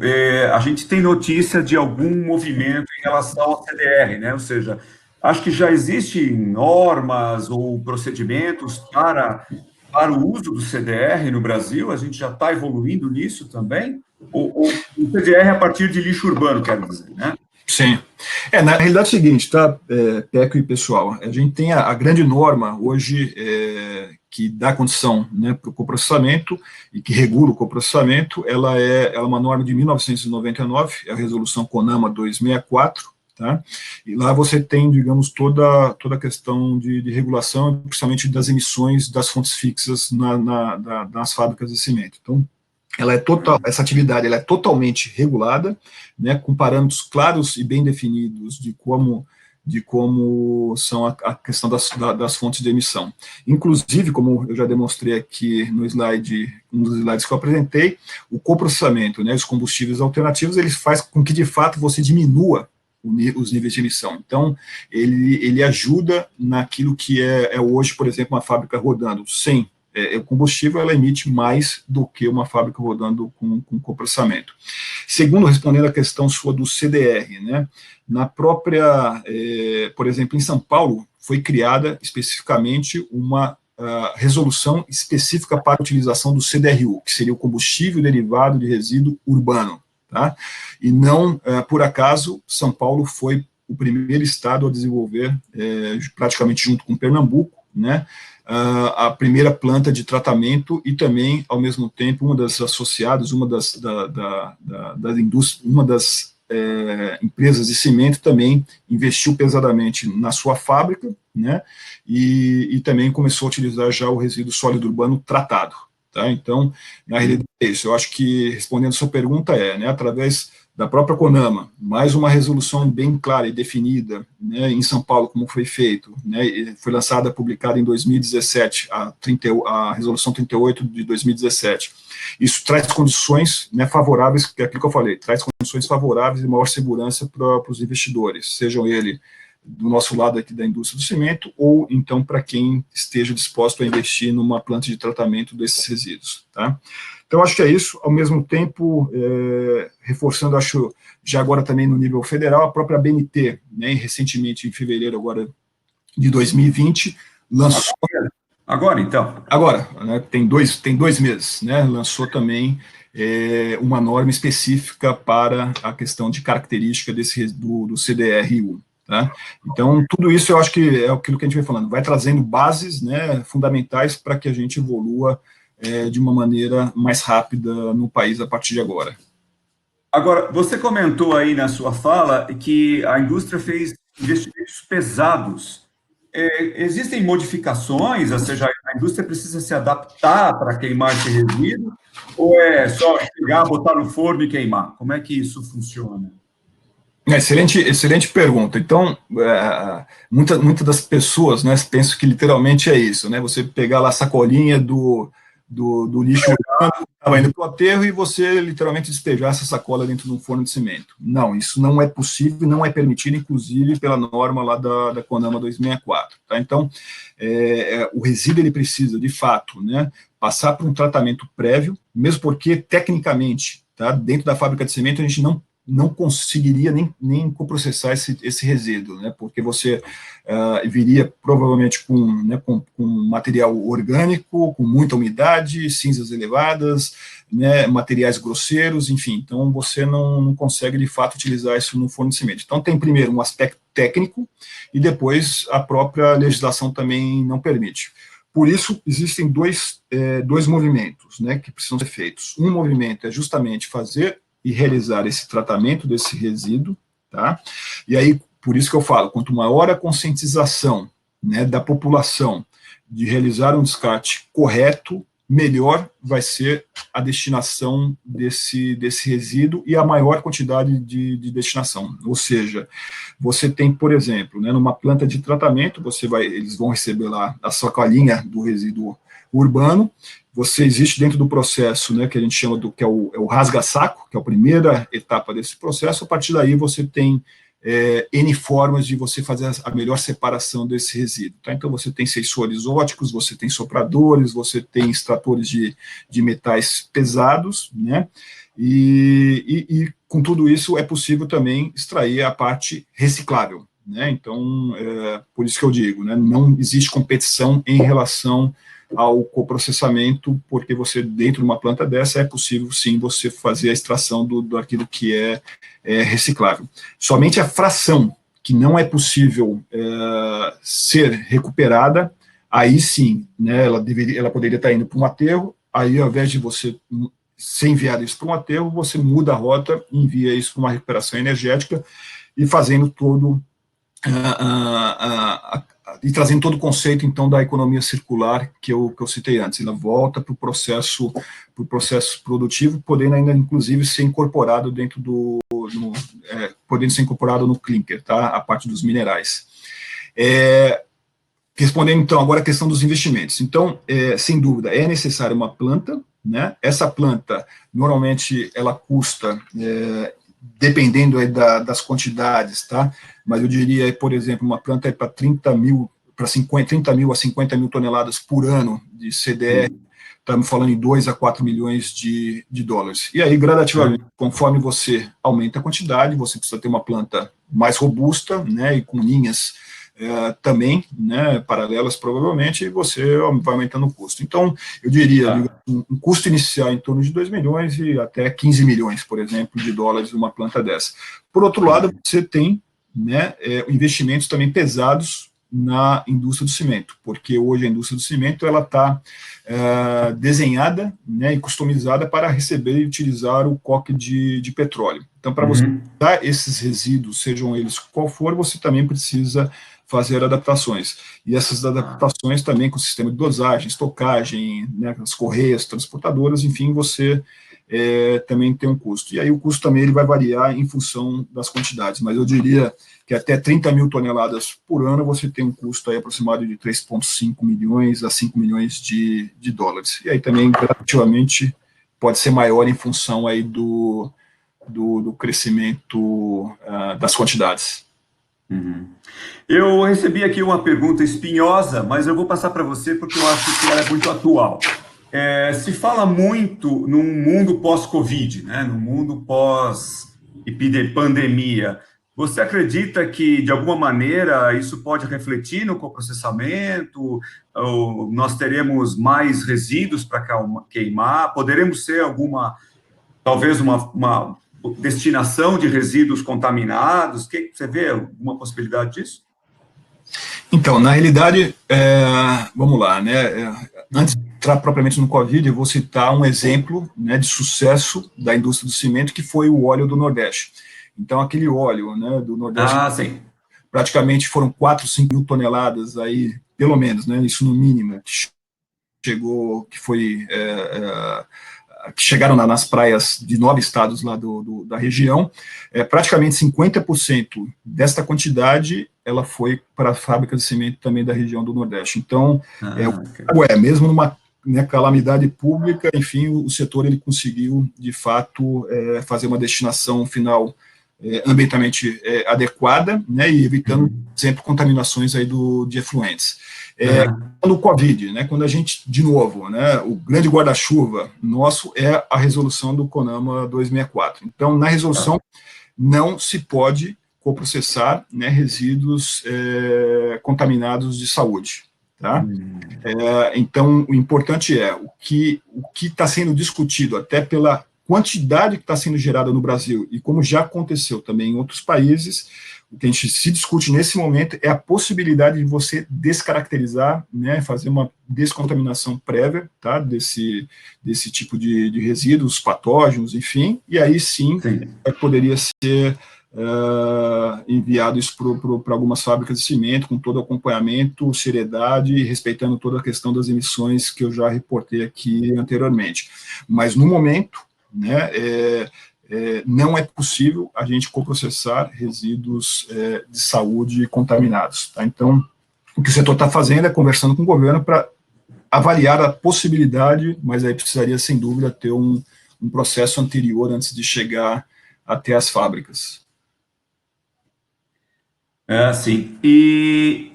a gente tem notícia de algum movimento em relação ao CDR, né? Ou seja, acho que já existem normas ou procedimentos para o uso do CDR no Brasil, a gente já está evoluindo nisso também, ou o CDR a partir de lixo urbano, quero dizer, né? Sim. Na realidade é o seguinte, tá, Peco e pessoal, a gente tem a grande norma hoje que dá condição, né, para o coprocessamento e que regula o coprocessamento, ela é uma norma de 1999, é a resolução CONAMA 264, tá? E lá você tem, digamos, toda a questão de regulação, principalmente das emissões das fontes fixas nas fábricas de cimento. Então, essa atividade ela é totalmente regulada, né, com parâmetros claros e bem definidos de como são a questão das fontes de emissão. Inclusive, como eu já demonstrei aqui no slide, um dos slides que eu apresentei, o coprocessamento, né, os combustíveis alternativos, ele faz com que, de fato, você diminua os níveis de emissão. Então, ele ajuda naquilo que é hoje, por exemplo, uma fábrica rodando sem o combustível, ela emite mais do que uma fábrica rodando com coprocessamento. Segundo, respondendo a questão sua do CDR, né, na própria, por exemplo, em São Paulo, foi criada especificamente uma resolução específica para a utilização do CDRU, que seria o combustível derivado de resíduo urbano, tá? E não, por acaso, São Paulo foi o primeiro estado a desenvolver, praticamente junto com Pernambuco, né, a primeira planta de tratamento e também, ao mesmo tempo, uma das associadas, uma das indústrias, uma das empresas de cimento também investiu pesadamente na sua fábrica, né, e também começou a utilizar já o resíduo sólido urbano tratado. Tá? Então, na realidade é isso. Eu acho que, respondendo a sua pergunta, né, através da própria CONAMA, mais uma resolução bem clara e definida, né, em São Paulo, como foi feito, né, foi lançada, publicada em 2017, a resolução 38 de 2017. Isso traz condições, né, favoráveis, que é aquilo que eu falei, traz condições favoráveis e maior segurança para os investidores, sejam eles do nosso lado aqui da indústria do cimento, ou então para quem esteja disposto a investir numa planta de tratamento desses resíduos, tá? Então, acho que é isso. Ao mesmo tempo, reforçando, acho, já agora também no nível federal, a própria BNT, né, recentemente, em fevereiro agora de 2020, lançou... Agora, então? Agora, né, tem dois meses, né, lançou também uma norma específica para a questão de característica do CDR1. Tá? Então, tudo isso eu acho que é aquilo que a gente vai falando, vai trazendo bases, né, fundamentais para que a gente evolua de uma maneira mais rápida no país a partir de agora. Agora, você comentou aí na sua fala que a indústria fez investimentos pesados. Existem modificações, ou seja, a indústria precisa se adaptar para queimar esse resíduo, ou é só chegar, botar no forno e queimar? Como é que isso funciona? Excelente pergunta. Então, muitas das pessoas, né, pensam que literalmente é isso, né? Você pegar lá a sacolinha do lixo urbano, estava indo para o aterro e você literalmente despejar essa sacola dentro de um forno de cimento. Não, isso não é possível, não é permitido, inclusive pela norma lá da CONAMA 264. Tá? Então, o resíduo ele precisa, de fato, né, passar por um tratamento prévio, mesmo porque, tecnicamente, tá, dentro da fábrica de cimento, a gente não conseguiria nem coprocessar esse resíduo, né, porque você viria provavelmente com material orgânico, com muita umidade, cinzas elevadas, né, materiais grosseiros, enfim, então você não consegue de fato utilizar isso no forno de cimento. Então tem primeiro um aspecto técnico e depois a própria legislação também não permite. Por isso, existem dois movimentos, né, que precisam ser feitos. Um movimento é justamente fazer e realizar esse tratamento desse resíduo, tá? E aí, por isso que eu falo, quanto maior a conscientização, né, da população de realizar um descarte correto, melhor vai ser a destinação desse resíduo e a maior quantidade de destinação. Ou seja, você tem, por exemplo, né, numa planta de tratamento, eles vão receber lá a sacolinha do resíduo urbano, você existe dentro do processo, né, que a gente chama que é o rasga-saco, que é a primeira etapa desse processo. A partir daí você tem N formas de você fazer a melhor separação desse resíduo. Tá? Então, você tem sensores óticos, você tem sopradores, você tem extratores de metais pesados, né? E com tudo isso é possível também extrair a parte reciclável, né? Então, por isso que eu digo, né, não existe competição em relação ao coprocessamento, porque você, dentro de uma planta dessa, é possível, sim, você fazer a extração daquilo que é reciclável. Somente a fração que não é possível ser recuperada, aí sim, né, ela poderia estar indo para um aterro, aí ao invés de você ser enviado isso para um aterro, você muda a rota e envia isso para uma recuperação energética e fazendo todo e trazendo todo o conceito, então, da economia circular que eu citei antes. Ela volta para o processo produtivo, podendo ainda, inclusive, ser incorporado dentro podendo ser incorporado no clinker, tá? A parte dos minerais. Respondendo, então, agora a questão dos investimentos. Então, sem dúvida, é necessária uma planta, né? Essa planta, normalmente, ela custa, dependendo aí das quantidades, tá? Mas eu diria, por exemplo, uma planta para 30 mil a 50 mil toneladas por ano de CDR, estamos falando em 2 a 4 milhões de dólares. E aí, gradativamente, conforme você aumenta a quantidade, você precisa ter uma planta mais robusta, né, e com linhas também, né, paralelas, provavelmente, e você vai aumentando o custo. Então, eu diria, um custo inicial em torno de 2 milhões e até 15 milhões, por exemplo, de dólares numa planta dessa. Por outro lado, você tem, né, investimentos também pesados na indústria do cimento, porque hoje a indústria do cimento ela está desenhada, né, e customizada para receber e utilizar o coque de petróleo. Então, para você usar esses resíduos, sejam eles qual for, você também precisa fazer adaptações. E essas adaptações também com o sistema de dosagem, estocagem, né, as correias, transportadoras, enfim, você também tem um custo. E aí o custo também ele vai variar em função das quantidades, mas eu diria que até 30 mil toneladas por ano você tem um custo aí aproximado de 3,5 milhões a 5 milhões de dólares. E aí também, gradativamente, pode ser maior em função aí do crescimento das quantidades. Eu recebi aqui uma pergunta espinhosa, mas eu vou passar para você porque eu acho que ela é muito atual. Se fala muito num mundo pós-Covid, né, num mundo pós-pandemia. Você acredita que, de alguma maneira, isso pode refletir no coprocessamento? Ou nós teremos mais resíduos para queimar? Poderemos ser talvez uma destinação de resíduos contaminados? Você vê alguma possibilidade disso? Então, na realidade, vamos lá, né? Antes de entrar propriamente no Covid, eu vou citar um exemplo, né, de sucesso da indústria do cimento, que foi o óleo do Nordeste. Então, aquele óleo, né, do Nordeste, sim. praticamente foram 4, 5 mil toneladas aí, pelo menos, né, isso no mínimo, que chegaram nas praias de 9 estados lá da região. Praticamente 50% desta quantidade ela foi para a fábrica de cimento também da região do Nordeste. Então, mesmo numa, né, calamidade pública, enfim, o setor ele conseguiu, de fato, fazer uma destinação final ambientalmente adequada, né, e evitando, por exemplo, contaminações aí de efluentes. No Covid, né, quando a gente, de novo, né, o grande guarda-chuva nosso é a resolução do CONAMA 264. Então, na resolução, não se pode coprocessar, né, resíduos contaminados de saúde. Tá? Então, o importante é o que está sendo discutido, até pela quantidade que está sendo gerada no Brasil, e como já aconteceu também em outros países, o que a gente se discute nesse momento é a possibilidade de você descaracterizar, né, fazer uma descontaminação prévia, tá, desse tipo de resíduos patógenos, enfim, e aí sim. Poderia ser enviado isso para algumas fábricas de cimento, com todo o acompanhamento, seriedade, respeitando toda a questão das emissões que eu já reportei aqui anteriormente. Mas, no momento, né, não é possível a gente coprocessar resíduos de saúde contaminados. Tá? Então, o que o setor está fazendo é conversando com o governo para avaliar a possibilidade, mas aí precisaria, sem dúvida, ter um processo anterior antes de chegar até as fábricas. É, sim. E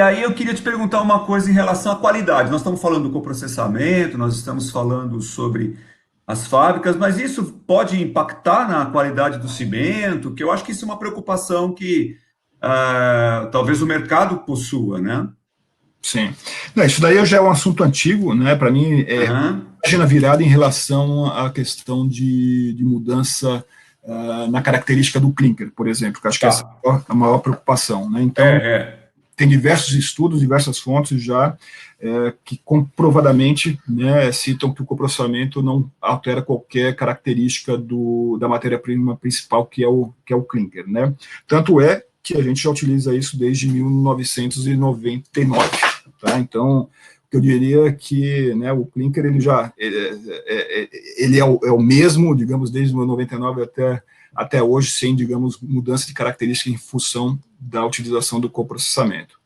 aí eu queria te perguntar uma coisa em relação à qualidade. Nós estamos falando do coprocessamento, nós estamos falando sobre as fábricas, mas isso pode impactar na qualidade do cimento, que eu acho que isso é uma preocupação que talvez o mercado possua, né? Sim. Não, isso daí já é um assunto antigo, né? Para mim, Aham. página virada em relação à questão de mudança na característica do clinker, por exemplo, que acho que essa Tá. é a maior preocupação, né? É, Então, é. tem diversos estudos, diversas fontes já que comprovadamente, né, citam que o coprocessamento não altera qualquer característica da matéria-prima principal, que é o clinker, né? Tanto é que a gente já utiliza isso desde 1999, tá? Então, eu diria que, né, o clinker ele é o mesmo, digamos, desde 99 até hoje, sem, digamos, mudança de característica em função da utilização do coprocessamento.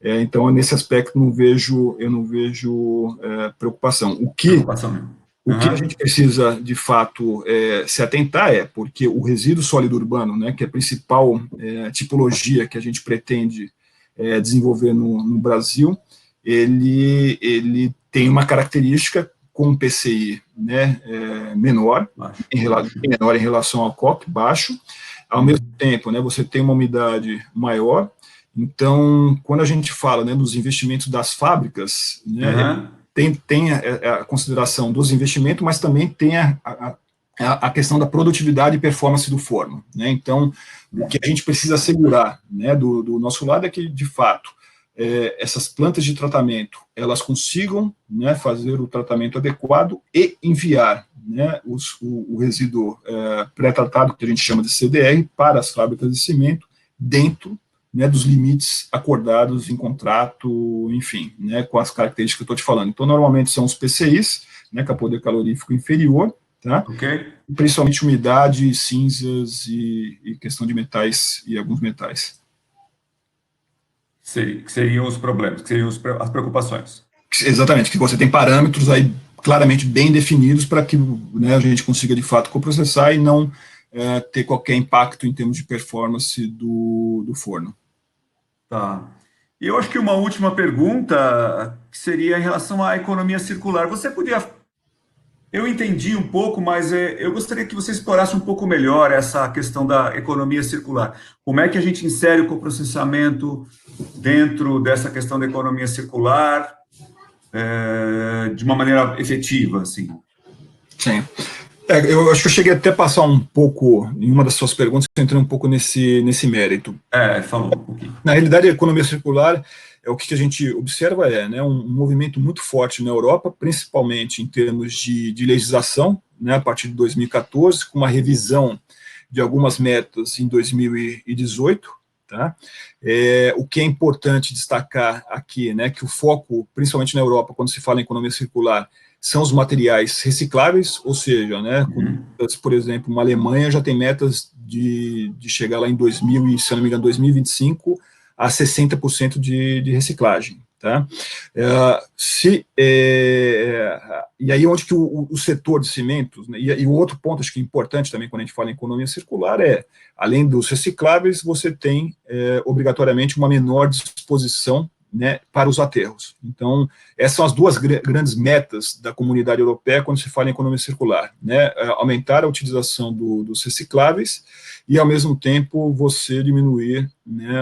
Então, nesse aspecto, eu não vejo preocupação. Preocupação mesmo. O que a gente Aham. precisa, de fato, se atentar porque o resíduo sólido urbano, né, que é a principal tipologia que a gente pretende desenvolver no Brasil, ele tem uma característica com um PCI, né, menor, Baixo. menor em relação ao COC, baixo. Ao mesmo tempo, né, você tem uma umidade maior. Então, quando a gente fala, né, dos investimentos das fábricas, né, Aham. tem a consideração dos investimentos, mas também tem a questão da produtividade e performance do forno, né? Então, o que a gente precisa assegurar, né, do nosso lado é que, de fato, essas plantas de tratamento, elas consigam, né, fazer o tratamento adequado e enviar, né, o resíduo pré-tratado, que a gente chama de CDR, para as fábricas de cimento, dentro, né, dos limites acordados em contrato, enfim, né, com as características que eu estou te falando. Então, normalmente são os PCIs, né, com a poder calorífico inferior, tá? Ok? Principalmente umidade, cinzas e questão de metais e alguns metais. Que seriam os problemas, que seriam as preocupações. Exatamente, que você tem parâmetros aí claramente bem definidos para que, né, a gente consiga de fato coprocessar e não ter qualquer impacto em termos de performance do forno. Tá. E eu acho que uma última pergunta que seria em relação à economia circular. Você podia. Eu entendi um pouco, mas eu gostaria que você explorasse um pouco melhor essa questão da economia circular. Como é que a gente insere o coprocessamento dentro dessa questão da economia circular, de uma maneira efetiva, assim? Sim. Eu acho que eu cheguei até a passar um pouco, em uma das suas perguntas, eu entrei um pouco nesse mérito. Falou um pouquinho. Na realidade, a economia circular, o que a gente observa né, um movimento muito forte na Europa, principalmente em termos de legislação, né, a partir de 2014, com uma revisão de algumas metas em 2018. Tá? O que é importante destacar aqui, né, que o foco, principalmente na Europa, quando se fala em economia circular, são os materiais recicláveis, ou seja, né, por exemplo, uma Alemanha já tem metas de chegar lá em 2000, e, se eu não me engano, 2025, a 60% de reciclagem. Tá? E aí onde que o setor de cimentos, né, e o outro ponto acho que é importante também quando a gente fala em economia circular além dos recicláveis, você tem obrigatoriamente uma menor disposição, né, para os aterros. Então, essas são as duas grandes metas da comunidade europeia quando se fala em economia circular, né, aumentar a utilização dos recicláveis e, ao mesmo tempo, você diminuir, né,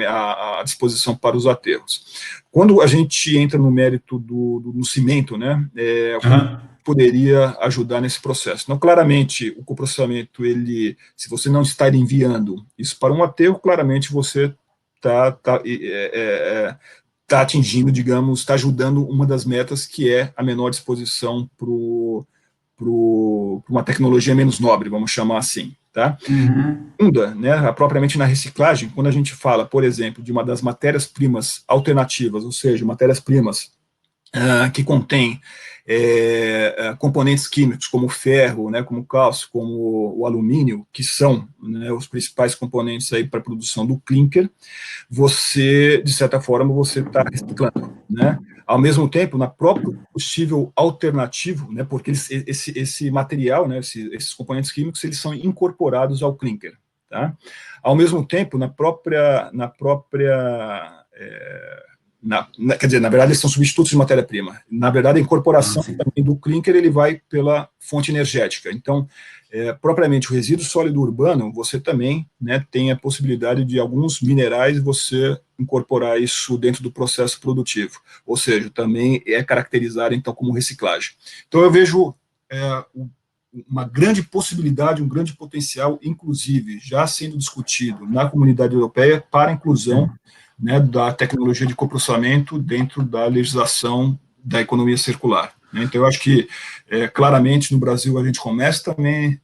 a disposição para os aterros. Quando a gente entra no mérito do cimento, né, como poderia ajudar nesse processo? Então, claramente, o coprocessamento, se você não está enviando isso para um aterro, claramente você está atingindo, digamos, está ajudando uma das metas, que é a menor disposição para uma tecnologia menos nobre, vamos chamar assim. Tá? Uhum. Segunda, né, propriamente na reciclagem, quando a gente fala, por exemplo, de uma das matérias-primas alternativas, ou seja, matérias-primas que contém componentes químicos como o ferro, né, como o cálcio, como o alumínio, que são, né, os principais componentes aí para a produção do clinker, você, de certa forma, você está reciclando, né? Ao mesmo tempo, na próprio combustível alternativo, né, porque esse material, né, esses componentes químicos, eles são incorporados ao clinker. tá? Ao mesmo tempo, quer dizer, na verdade, eles são substitutos de matéria-prima. Na verdade, a incorporação também do clinker, ele vai pela fonte energética. Então, propriamente o resíduo sólido urbano, você também, né, tem a possibilidade de alguns minerais você incorporar isso dentro do processo produtivo. Ou seja, também é caracterizado, então, como reciclagem. Então, eu vejo uma grande possibilidade, um grande potencial, inclusive, já sendo discutido na comunidade europeia para a inclusão, né, da tecnologia de coprocessamento dentro da legislação da economia circular. Então, eu acho que, claramente, no Brasil, a gente começa também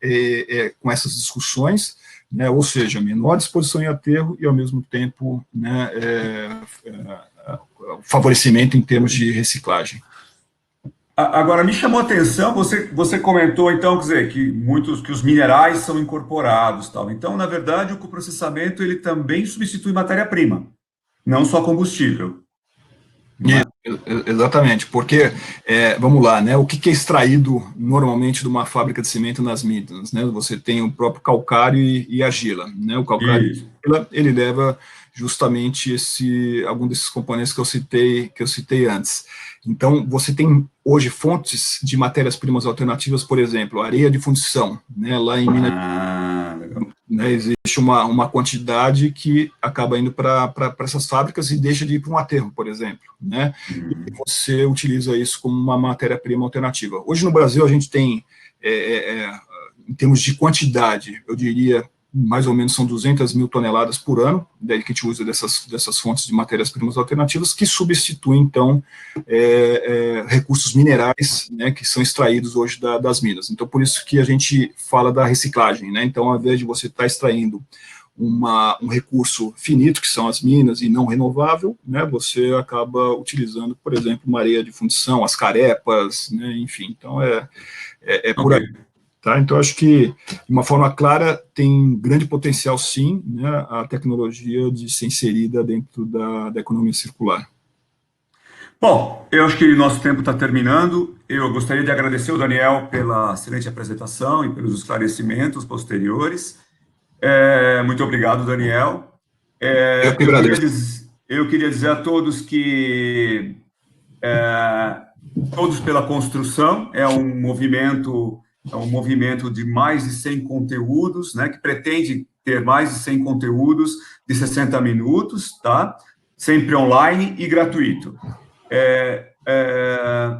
com essas discussões, né, ou seja, menor disposição em aterro e, ao mesmo tempo, né, favorecimento em termos de reciclagem. Agora, me chamou a atenção, você comentou, então, quer dizer, que os minerais são incorporados, tal. Então, na verdade, o coprocessamento, ele também substitui matéria-prima, não só combustível. Exatamente, porque, vamos lá, né, o que é extraído normalmente de uma fábrica de cimento nas minas, né? Você tem o próprio calcário e argila, né? O calcário e argila, ele leva justamente algum desses componentes que eu citei antes. Então, você tem hoje fontes de matérias-primas alternativas, por exemplo, areia de fundição, né? Lá em Minas, né, existe uma quantidade que acaba indo para essas fábricas e deixa de ir para um aterro, por exemplo, né? E você utiliza isso como uma matéria-prima alternativa. Hoje no Brasil a gente tem, em termos de quantidade, eu diria, mais ou menos são 200 mil toneladas por ano, daí que a gente usa dessas fontes de matérias-primas alternativas, que substituem, então, recursos minerais, né, que são extraídos hoje das minas. Então, por isso que a gente fala da reciclagem, né? Então, ao invés de você estar extraindo um recurso finito, que são as minas, e não renovável, né, você acaba utilizando, por exemplo, uma areia de fundição, as carepas, né, enfim, então por aí. Tá? Então, acho que, de uma forma clara, tem grande potencial, sim, né, a tecnologia de ser inserida dentro da economia circular. Bom, eu acho que nosso tempo está terminando. Eu gostaria de agradecer ao Daniel pela excelente apresentação e pelos esclarecimentos posteriores. Muito obrigado, Daniel. Eu que agradeço. Eu queria dizer a todos que Todos pela Construção é um movimento de mais de 100 conteúdos, né, que pretende ter mais de 100 conteúdos de 60 minutos, tá? Sempre online e gratuito.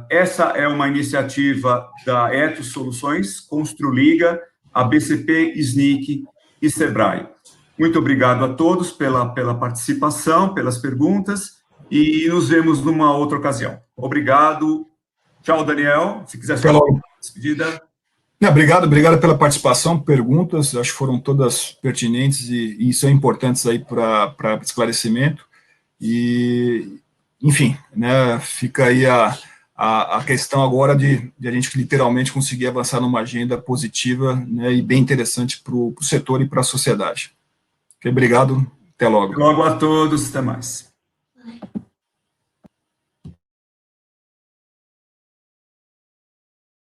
Essa é uma iniciativa da Etos Soluções, Construliga, a BCP, SNIC e Sebrae. Muito obrigado a todos pela participação, pelas perguntas, e nos vemos numa outra ocasião. Obrigado. Tchau, Daniel. Se quiser falar uma despedida. Obrigado pela participação, perguntas, acho que foram todas pertinentes e são importantes aí para esclarecimento. E, enfim, né, fica aí a questão agora de a gente literalmente conseguir avançar numa agenda positiva, né, e bem interessante para o setor e para a sociedade. Obrigado, até logo. Até logo a todos, até mais.